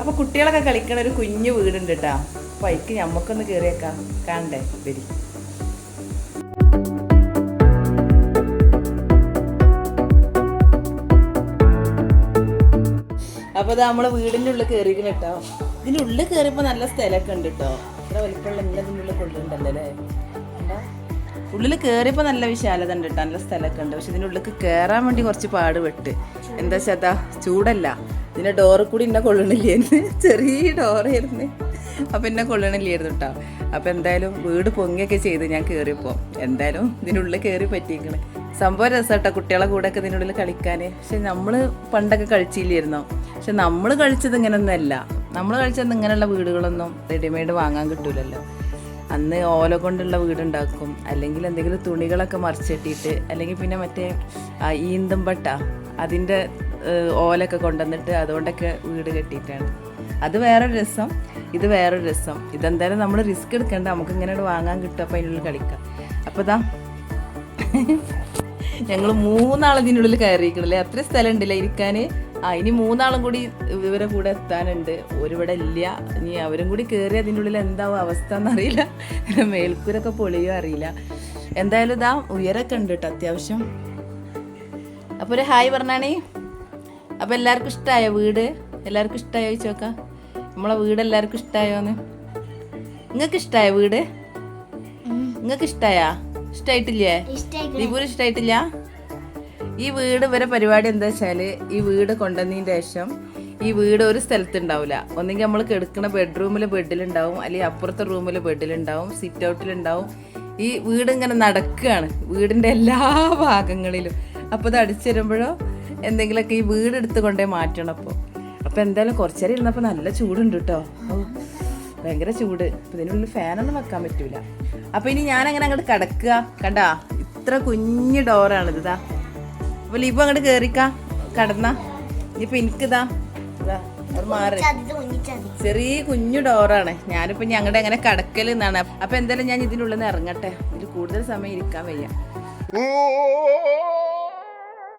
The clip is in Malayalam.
അപ്പോൾ കുട്ടികളൊക്കെ കളിക്കണ ഒരു കുഞ്ഞു വീടുണ്ട് കേട്ടോ. അപ്പോൾ അതിക്ക് ഞമ്മക്കൊന്ന് കയറിയേക്കാം. കാണണ്ടേ? വരി. അപ്പോൾ ഇത് നമ്മളെ വീടിൻ്റെ ഉള്ളിൽ കയറിയിരിക്കണം കേട്ടോ. ഇതിൻ്റെ ഉള്ളിൽ കയറിയപ്പോൾ നല്ല സ്ഥലമൊക്കെ ഉണ്ട് കേട്ടോ. ഇത്ര വലിപ്പമുള്ള എല്ലാ ഇതിൻ്റെ ഉള്ളിൽ കൊള്ളുന്നുണ്ടല്ലോ അല്ലേ. എന്താ ഉള്ളിൽ കയറിയപ്പോൾ നല്ല വിശാലത ഉണ്ട് കേട്ടോ, നല്ല സ്ഥലമൊക്കെ ഉണ്ട്. പക്ഷെ ഇതിൻ്റെ ഉള്ളിൽ കയറാൻ വേണ്ടി കുറച്ച് പാട് പെട്ട്. എന്താ വെച്ചാൽ അതാ ചൂടല്ല, ഇതിൻ്റെ ഡോറിൽ കൂടി എന്നെ കൊള്ളണില്ലായിരുന്നു. ചെറിയ ഡോറായിരുന്നു, അപ്പം എന്നെ കൊള്ളണില്ലായിരുന്നു കേട്ടോ. അപ്പോൾ എന്തായാലും വീട് പൊങ്ങിയൊക്കെ ചെയ്ത് ഞാൻ കയറിയപ്പോൾ എന്തായാലും ഇതിനുള്ളിൽ കയറി പറ്റിയിരിക്കണേ. സംഭവം രസമാട്ടോ കുട്ടികളെ കൂടെ ഒക്കെ ഇതിനുള്ളിൽ കളിക്കാൻ. പക്ഷെ നമ്മൾ പണ്ടൊക്കെ കളിച്ചില്ലായിരുന്നോ. പക്ഷെ നമ്മൾ കളിച്ചത് ഇങ്ങനെയൊന്നുമല്ല. നമ്മൾ കളിച്ചത് ഇങ്ങനെയുള്ള വീടുകളൊന്നും റെഡിമെയ്ഡ് വാങ്ങാൻ കിട്ടൂലല്ലോ. അന്ന് ഓല കൊണ്ടുള്ള വീടുണ്ടാക്കും, അല്ലെങ്കിൽ എന്തെങ്കിലും തുണികളൊക്കെ മറിച്ചിട്ടിട്ട്, അല്ലെങ്കിൽ പിന്നെ മറ്റേ ഈന്തമ്പട്ട അതിൻ്റെ ഓലൊക്കെ കൊണ്ടുവന്നിട്ട് അതുകൊണ്ടൊക്കെ വീട് കെട്ടിയിട്ടാണ്. അത് വേറൊരു രസം, ഇത് വേറൊരു രസം. ഇതെന്തായാലും നമ്മൾ റിസ്ക് എടുക്കേണ്ട, നമുക്ക് ഇങ്ങനെ വാങ്ങാൻ കിട്ടും. അപ്പോൾ അതിനുള്ളിൽ കളിക്കാം. അപ്പോൾ ഇതാ ഞങ്ങൾ 3 ആൾ ഇതിനുള്ളിൽ കയറിയിരിക്കണല്ലേ. അത്ര സ്ഥലം ഉണ്ടല്ലേ ഇരിക്കാൻ. ഇനി 3 ആളും കൂടി ഇവരെ കൂടെ എത്താനുണ്ട്. ഒരുവിടെ ഇല്ല. ഇനി അവരും കൂടി കയറി അതിൻ്റെ ഉള്ളിൽ എന്താവും അവസ്ഥ എന്നറിയില്ല. മേൽക്കൂരൊക്കെ പൊളിയോ അറിയില്ല. എന്തായാലും ഇതാ ഉയരൊക്കെ ഉണ്ട് കേട്ടോ അത്യാവശ്യം. അപ്പോൾ ഒരു ഹായ് പറഞ്ഞാണേ. അപ്പോൾ എല്ലാവർക്കും ഇഷ്ടമായോ വീട്? എല്ലാവർക്കും ഇഷ്ടമായോ ചോദിച്ചോക്കാം. നമ്മളെ വീട് എല്ലാവർക്കും ഇഷ്ടമായോന്ന്? നിങ്ങൾക്ക് ഇഷ്ടമായോ വീട്? നിങ്ങൾക്ക് ഇഷ്ടമായാ? ഇഷ്ടമായിട്ടില്ലേ? ദീപൂര് ഇഷ്ടമായിട്ടില്ല? ഈ വീട് വരെ പരിപാടി എന്താ വെച്ചാൽ, ഈ വീട് കൊണ്ടുവന്നതിന് ശേഷം ഈ വീട് ഒരു സ്ഥലത്തുണ്ടാവില്ല. ഒന്നെങ്കിൽ നമ്മൾ കിടക്കുന്ന ബെഡ്റൂമിൽ ബെഡിലുണ്ടാവും, അല്ലെങ്കിൽ അപ്പുറത്തെ റൂമിൽ ബെഡിലുണ്ടാവും, സിറ്റ് ഔട്ടിലുണ്ടാവും. ഈ വീട് ഇങ്ങനെ നടക്കുകയാണ് വീടിൻ്റെ എല്ലാ ഭാഗങ്ങളിലും. അപ്പോൾ ഇത് അടിച്ചു തരുമ്പോഴോ എന്തെങ്കിലുമൊക്കെ ഈ വീട് എടുത്ത് കൊണ്ടേ മാറ്റണം. അപ്പോൾ എന്തായാലും കുറച്ചേരം ഇരുന്നപ്പോൾ നല്ല ചൂടുണ്ട് കേട്ടോ. ഭയങ്കര ചൂട്. അപ്പോൾ ഇതിനുള്ളിൽ ഫാനൊന്നും വെക്കാൻ പറ്റൂല. അപ്പോൾ ഇനി ഞാനങ്ങനെ അങ്ങോട്ട് കിടക്കുക. കണ്ടാ ഇത്ര കുഞ്ഞു ഡോറാണിത്. ഇതാ അപ്പോൾ ഇപ്പം അങ്ങോട്ട് കയറിക്കാ കടന്നാ. ഇനിയിപ്പോൾ എനിക്കിതാ അത് മാറി ചെറിയ കുഞ്ഞു ഡോറാണ്. ഞാനിപ്പോൾ ഞങ്ങളുടെ അങ്ങനെ കടക്കൽ എന്നാണ്. അപ്പോൾ എന്തായാലും ഞാൻ ഇതിനുള്ളിൽ നിന്ന് ഇറങ്ങട്ടെ. ഇതിൽ കൂടുതൽ സമയം ഇരിക്കാൻ വയ്യ.